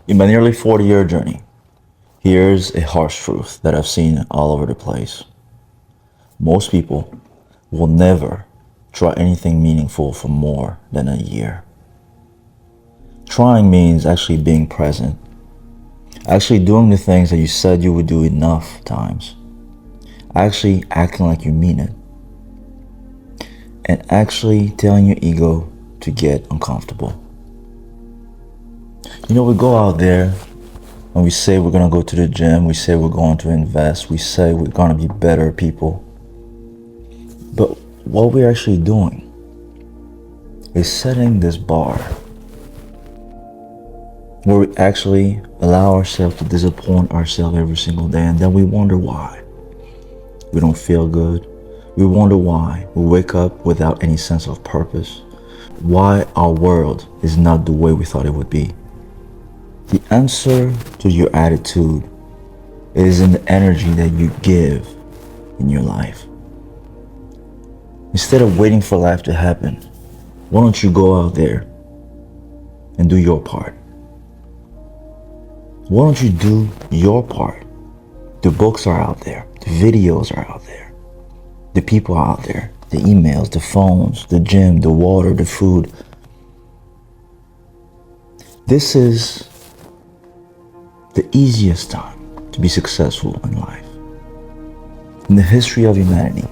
In my nearly 40-year journey, here's a harsh truth that I've seen all over the place. Most people will never try anything meaningful for more than a year. Trying means actually being present, actually doing the things that you said you would do enough times, actually acting like you mean it, and actually telling your ego to get uncomfortable. You know, we go out there and we say we're going to go to the gym, we say we're going to invest, we say we're going to be better people. But what we're actually doing is setting this bar where we actually allow ourselves to disappoint ourselves every single day, and then we wonder why we don't feel good. We wonder why we wake up without any sense of purpose, why our world is not the way we thought it would be. The answer to your attitude is in the energy that you give in your life. Instead of waiting for life to happen, why don't you go out there and do your part? Why don't you do your part? The books are out there, the videos are out there, the people are out there, the emails, the phones, the gym, the water, the food. This is the easiest time to be successful in life. In the history of humanity.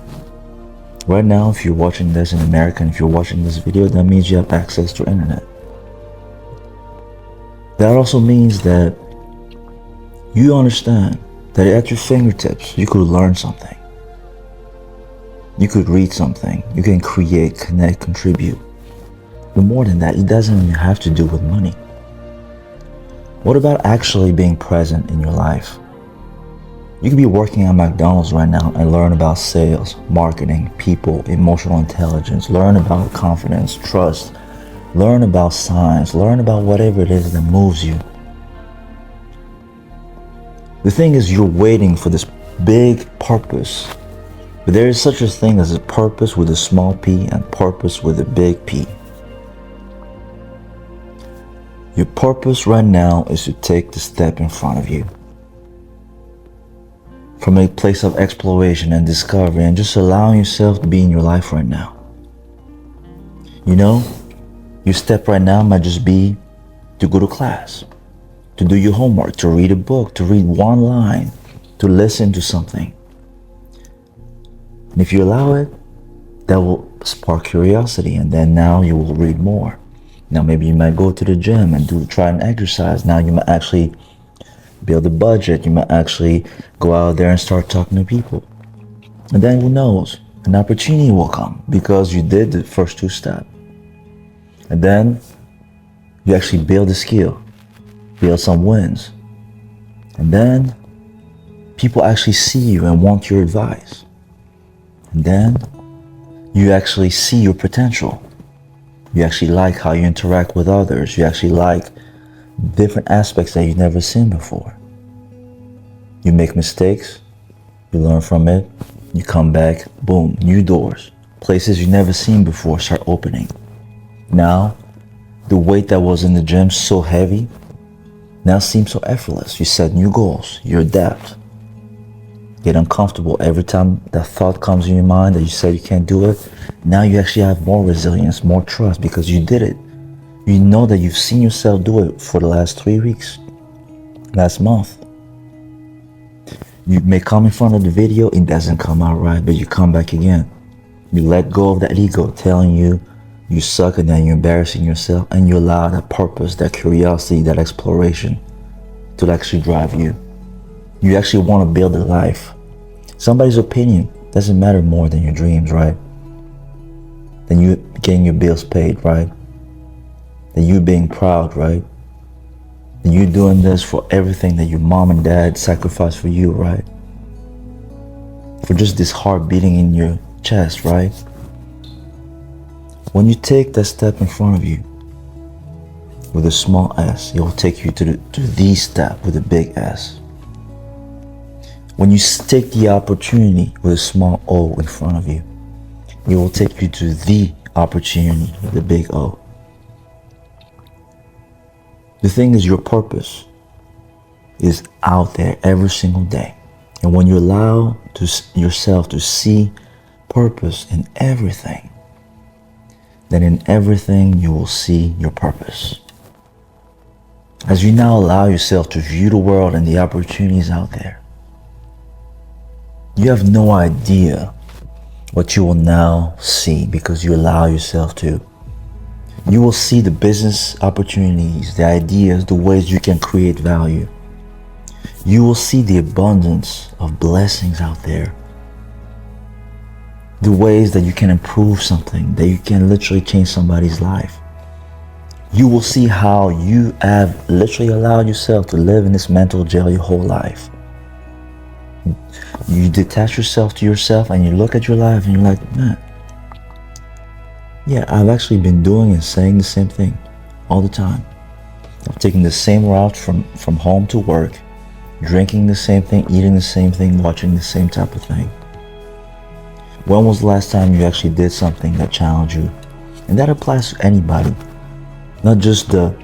Right now, if you're watching this in America, and if you're watching this video, that means you have access to internet. That also means that you understand that at your fingertips, you could learn something. You could read something. You can create, connect, contribute. But more than that, it doesn't even have to do with money. What about actually being present in your life? You could be working at McDonald's right now and learn about sales, marketing, people, emotional intelligence, learn about confidence, trust, learn about science, learn about whatever it is that moves you. The thing is, you're waiting for this big purpose, but there is such a thing as a purpose with a small p and purpose with a big P. Your purpose right now is to take the step in front of you. From a place of exploration and discovery and just allowing yourself to be in your life right now. You know, your step right now might just be to go to class, to do your homework, to read a book, to read one line, to listen to something. And if you allow it, that will spark curiosity, and then now you will read more. Now maybe you might go to the gym and try an exercise. Now you might actually build a budget. You might actually go out there and start talking to people. And then who knows, an opportunity will come because you did the first two steps. And then you actually build a skill, build some wins. And then people actually see you and want your advice. And then you actually see your potential. You actually like how you interact with others. You actually like different aspects that you've never seen before. You make mistakes, you learn from it, you come back, boom, new doors. Places you've never seen before start opening. Now, the weight that was in the gym so heavy now seems so effortless. You set new goals, you adapt. Get uncomfortable every time that thought comes in your mind that you said you can't do it. Now you actually have more resilience, more trust because you did it. You know that you've seen yourself do it for the last 3 weeks, last month. You may come in front of the video, it doesn't come out right, but you come back again. You let go of that ego telling you you suck and then you're embarrassing yourself, and you allow that purpose, that curiosity, that exploration to actually drive you. You actually want to build a life. Somebody's opinion doesn't matter more than your dreams, right? Than you getting your bills paid, right? Than you being proud, right? Than you doing this for everything that your mom and dad sacrificed for you, right? For just this heart beating in your chest, right? When you take that step in front of you with a small s, it will take you to the step with a big S. When you take the opportunity with a small O in front of you, it will take you to the opportunity with a big O. The thing is, your purpose is out there every single day. And when you allow yourself to see purpose in everything, then in everything you will see your purpose. As you now allow yourself to view the world and the opportunities out there, you have no idea what you will now see because you allow yourself to. You will see the business opportunities, the ideas, the ways you can create value. You will see the abundance of blessings out there. The ways that you can improve something, that you can literally change somebody's life. You will see how you have literally allowed yourself to live in this mental jail your whole life. You detach yourself to yourself and you look at your life and you're like, man, yeah, I've actually been doing and saying the same thing all the time. I've taken the same route from home to work, drinking the same thing, eating the same thing, watching the same type of thing. When was the last time you actually did something that challenged you? And that applies to anybody, not just the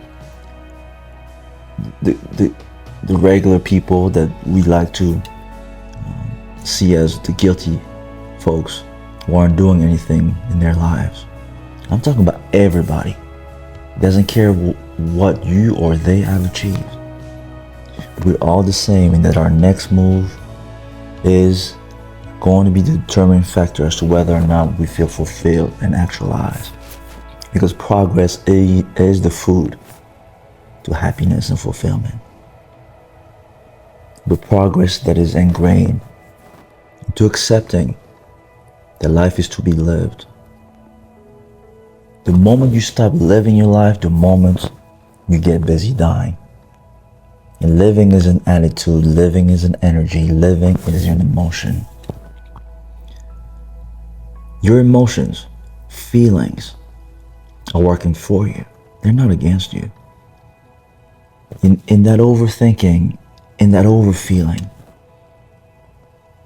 regular people that we like to see as the guilty folks who aren't doing anything in their lives. I'm talking about everybody. Doesn't care what you or they have achieved. We're all the same in that our next move is going to be the determining factor as to whether or not we feel fulfilled and actualized. Because progress is the food to happiness and fulfillment. The progress that is ingrained to accepting that life is to be lived. The moment you stop living your life, the moment you get busy dying. And living is an attitude, living is an energy, living is an emotion. Your emotions, feelings are working for you. They're not against you. In that overthinking, in that overfeeling,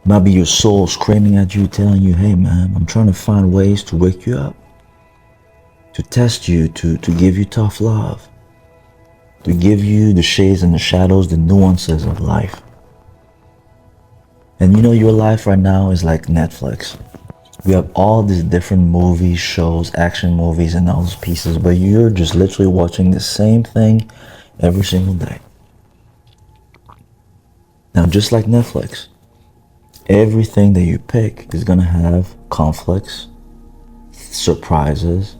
might be your soul screaming at you, telling you, hey man, I'm trying to find ways to wake you up, to test you, to give you tough love, to give you the shades and the shadows, the nuances of life. And you know, your life right now is like Netflix. We have all these different movies, shows, action movies, and all those pieces, but you're just literally watching the same thing every single day. Now, just like Netflix, everything that you pick is going to have conflicts, surprises,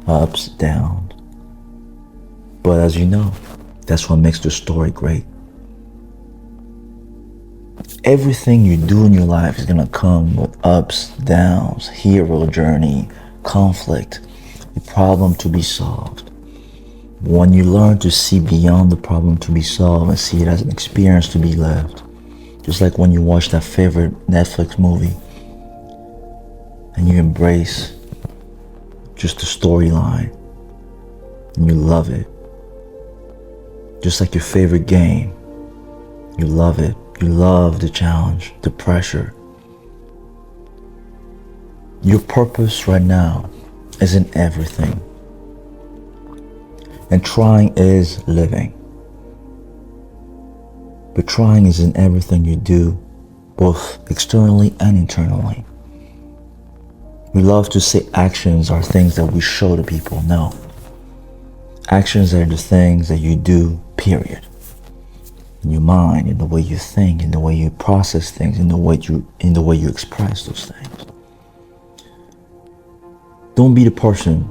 ups, downs. But as you know, that's what makes the story great. Everything you do in your life is going to come with ups, downs, hero journey, conflict, a problem to be solved. When you learn to see beyond the problem to be solved and see it as an experience to be lived, just like when you watch that favorite Netflix movie and you embrace just the storyline and you love it. Just like your favorite game, you love it. You love the challenge, the pressure. Your purpose right now is in everything. And trying is living. But trying is in everything you do, both externally and internally. We love to say actions are things that we show to people. No. Actions are the things that you do, period. In your mind, in the way you think, in the way you process things, in the way you express those things. Don't be the person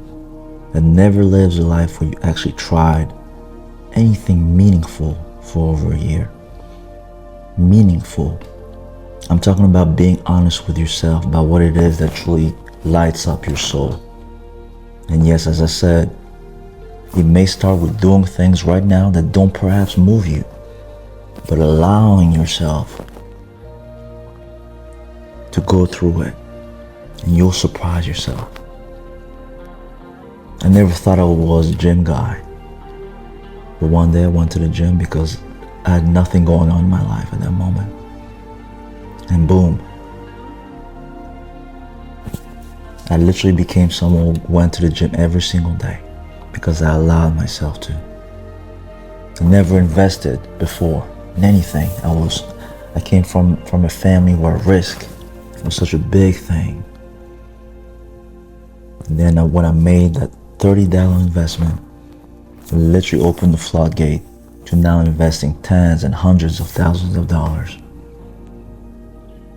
that never lives a life where you actually tried anything meaningful for over a year. Meaningful. I'm talking about being honest with yourself about what it is that truly lights up your soul. And yes, as I said, it may start with doing things right now that don't perhaps move you, but allowing yourself to go through it, and you'll surprise yourself. I never thought I was a gym guy, but one day I went to the gym because I had nothing going on in my life at that moment, and boom, I literally became someone who went to the gym every single day because I allowed myself to. I never invested before in anything. I came from a family where risk was such a big thing. And then when I made that $30 investment, it literally opened the floodgate to now investing tens and hundreds of thousands of dollars.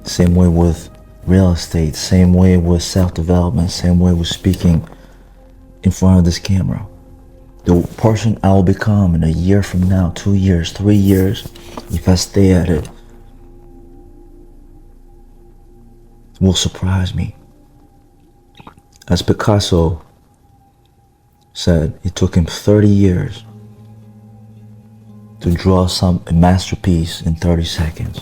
Same way with real estate, same way with self-development, same way with speaking in front of this camera. The person I will become in a year from now, 2 years, 3 years, if I stay at it, will surprise me. As Picasso said, it took him 30 years to draw a masterpiece in 30 seconds.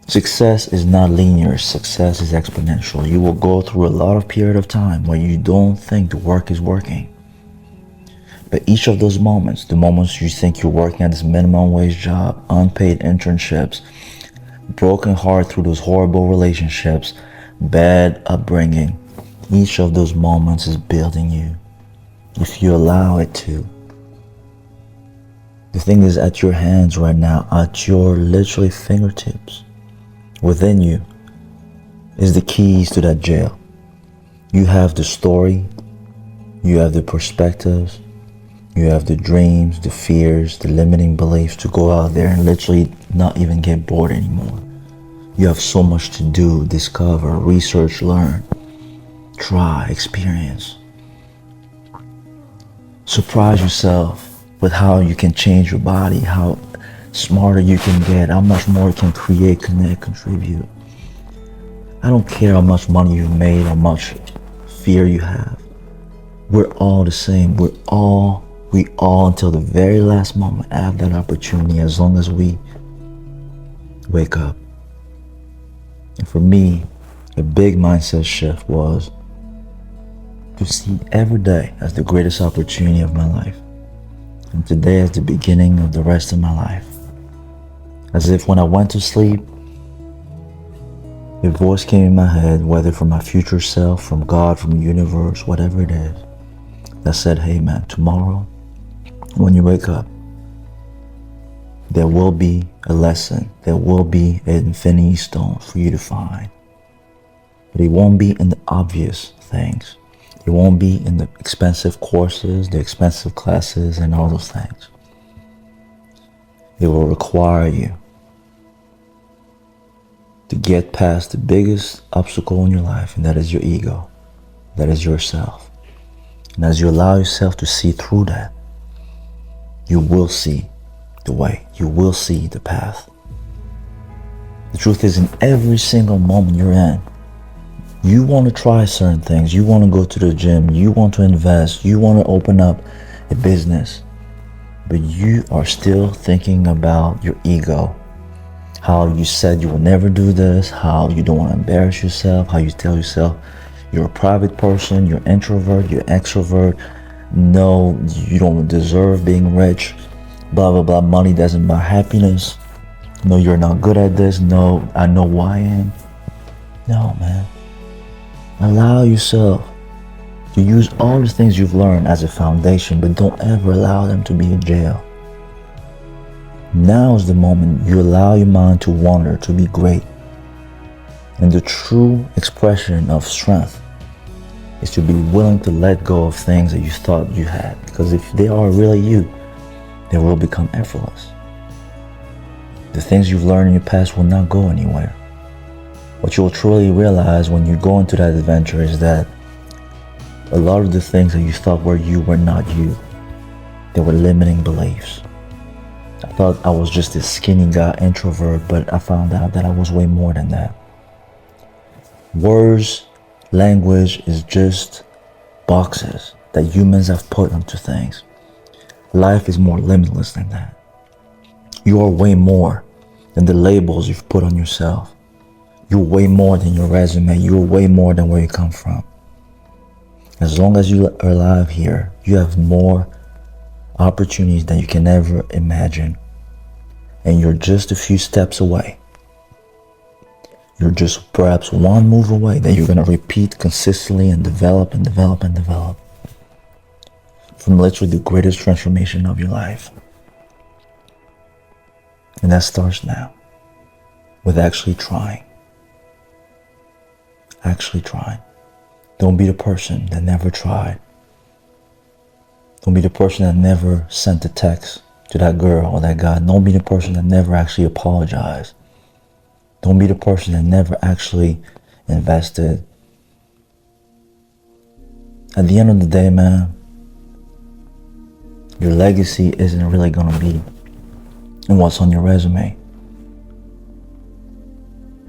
Success is not linear. Success is exponential. You will go through a lot of period of time where you don't think the work is working. But each of those moments, the moments you think you're working at this minimum wage job, unpaid internships, broken heart through those horrible relationships, bad upbringing, each of those moments is building you, if you allow it to. The thing is at your hands right now, at your literally fingertips. Within you is the keys to that jail. You have the story, you have the perspectives, you have the dreams, the fears, the limiting beliefs to go out there and literally not even get bored anymore. You have so much to do, discover, research, learn, try, experience. Surprise yourself with how you can change your body, how smarter you can get, how much more you can create, connect, contribute. I don't care how much money you've made, how much fear you have. We're all the same. We all until the very last moment have that opportunity as long as we wake up. And for me, a big mindset shift was to see every day as the greatest opportunity of my life. And today as the beginning of the rest of my life. As if when I went to sleep, a voice came in my head, whether from my future self, from God, from the universe, whatever it is, that said, hey man, tomorrow, when you wake up, there will be a lesson, there will be an infinity stone for you to find. But it won't be in the obvious things. It won't be in the expensive courses, the expensive classes, and all those things. It will require you to get past the biggest obstacle in your life, and that is your ego. That is yourself. And as you allow yourself to see through that, you will see the way. You will see the path. The truth is, in every single moment you're in, you want to try certain things. You want to go to the gym. You want to invest. You want to open up a business. But you are still thinking about your ego. How you said you will never do this. How you don't want to embarrass yourself. How you tell yourself you're a private person. You're introvert. You're extrovert. No, you don't deserve being rich. Blah, blah, blah. Money doesn't buy happiness. No, you're not good at this. No, I know who I am. No, man. Allow yourself to use all the things you've learned as a foundation, but don't ever allow them to be a jail. Now is the moment you allow your mind to wander, to be great. And the true expression of strength is to be willing to let go of things that you thought you had. Because if they are really you, they will become effortless. The things you've learned in your past will not go anywhere. What you will truly realize when you go into that adventure is that a lot of the things that you thought were you were not you. They were limiting beliefs. I thought I was just this skinny guy, introvert, but I found out that I was way more than that. Words, language is just boxes that humans have put onto things. Life is more limitless than that. You are way more than the labels you've put on yourself. You're way more than your resume. You're way more than where you come from. As long as you are alive here, you have more opportunities than you can ever imagine. And you're just a few steps away. You're just perhaps one move away that you're going to repeat consistently and develop and develop and develop. from literally the greatest transformation of your life. And that starts now with actually trying. Actually trying. Don't be the person that never tried. Don't be the person that never sent a text to that girl or that guy. Don't be the person that never actually apologized. Don't be the person that never actually invested. At the end of the day, man, your legacy isn't really going to be in what's on your resume.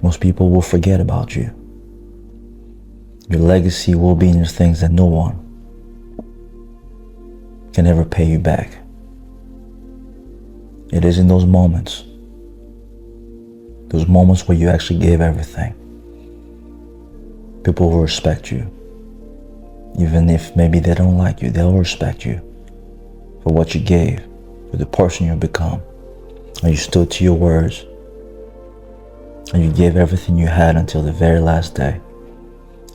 Most people will forget about you. Your legacy will be in the things that no one can ever pay you back. It is in those moments where you actually gave everything. People will respect you. Even if maybe they don't like you, they'll respect you for what you gave, for the person you've become. And you stood to your words. And you gave everything you had until the very last day.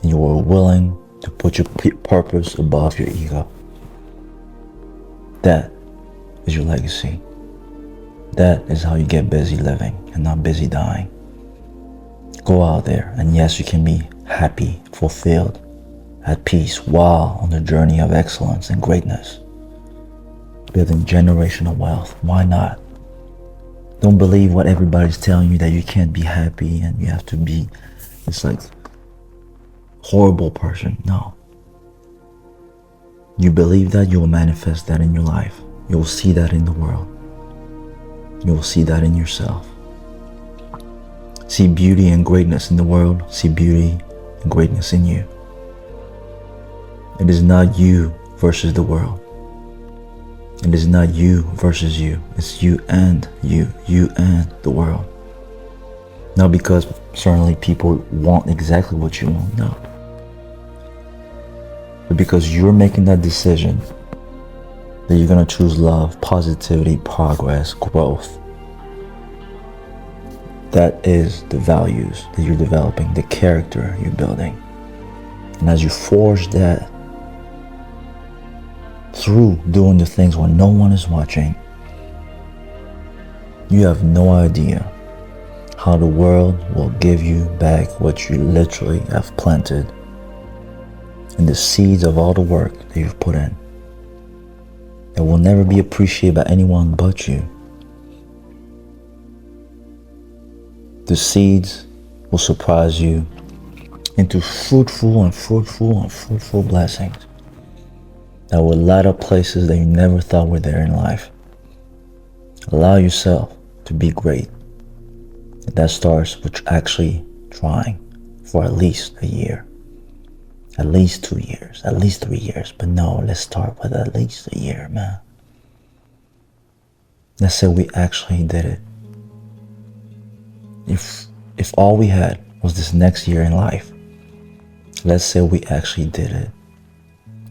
And you were willing to put your purpose above your ego. That is your legacy. That is how you get busy living and not busy dying. Go out there, and yes, you can be happy, fulfilled, at peace while on the journey of excellence and greatness. Building generational wealth. Why not? Don't believe what everybody's telling you that you can't be happy and you have to be this like horrible person. No. You believe that, you will manifest that in your life. You will see that in the world. You will see that in yourself. See beauty and greatness in the world. See beauty and greatness in you. It is not you versus the world. It is not you versus you. It's you and you. You and the world. Not because certainly people want exactly what you want. No. But because you're making that decision that you're going to choose love, positivity, progress, growth. That is the values that you're developing, the character you're building. And as you forge that through doing the things when no one is watching, you have no idea how the world will give you back what you literally have planted and the seeds of all the work that you've put in. It will never be appreciated by anyone but you. The seeds will surprise you into fruitful blessings that will light up places that you never thought were there in life. Allow yourself to be great. And that starts with actually trying for at least a year. At least 2 years, at least 3 years. But no, let's start with at least a year, man. Let's say we actually did it. If all we had was this next year in life, let's say we actually did it.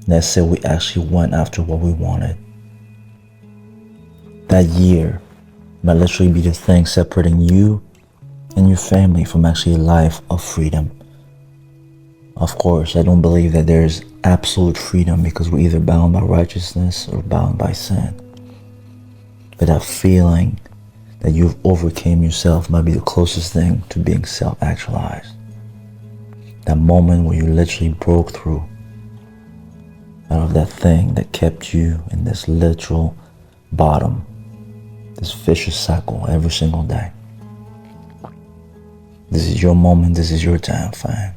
Let's say we actually went after what we wanted. That year might literally be the thing separating you and your family from actually a life of freedom. Of course, I don't believe that there's absolute freedom because we're either bound by righteousness or bound by sin. But that feeling that you've overcame yourself might be the closest thing to being self-actualized. That moment where you literally broke through out of that thing that kept you in this literal bottom, this vicious cycle every single day. This is your moment, this is your time, fam.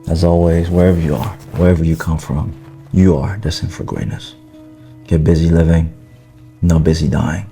As always, wherever you are, wherever you come from, you are destined for greatness. Get busy living, not busy dying.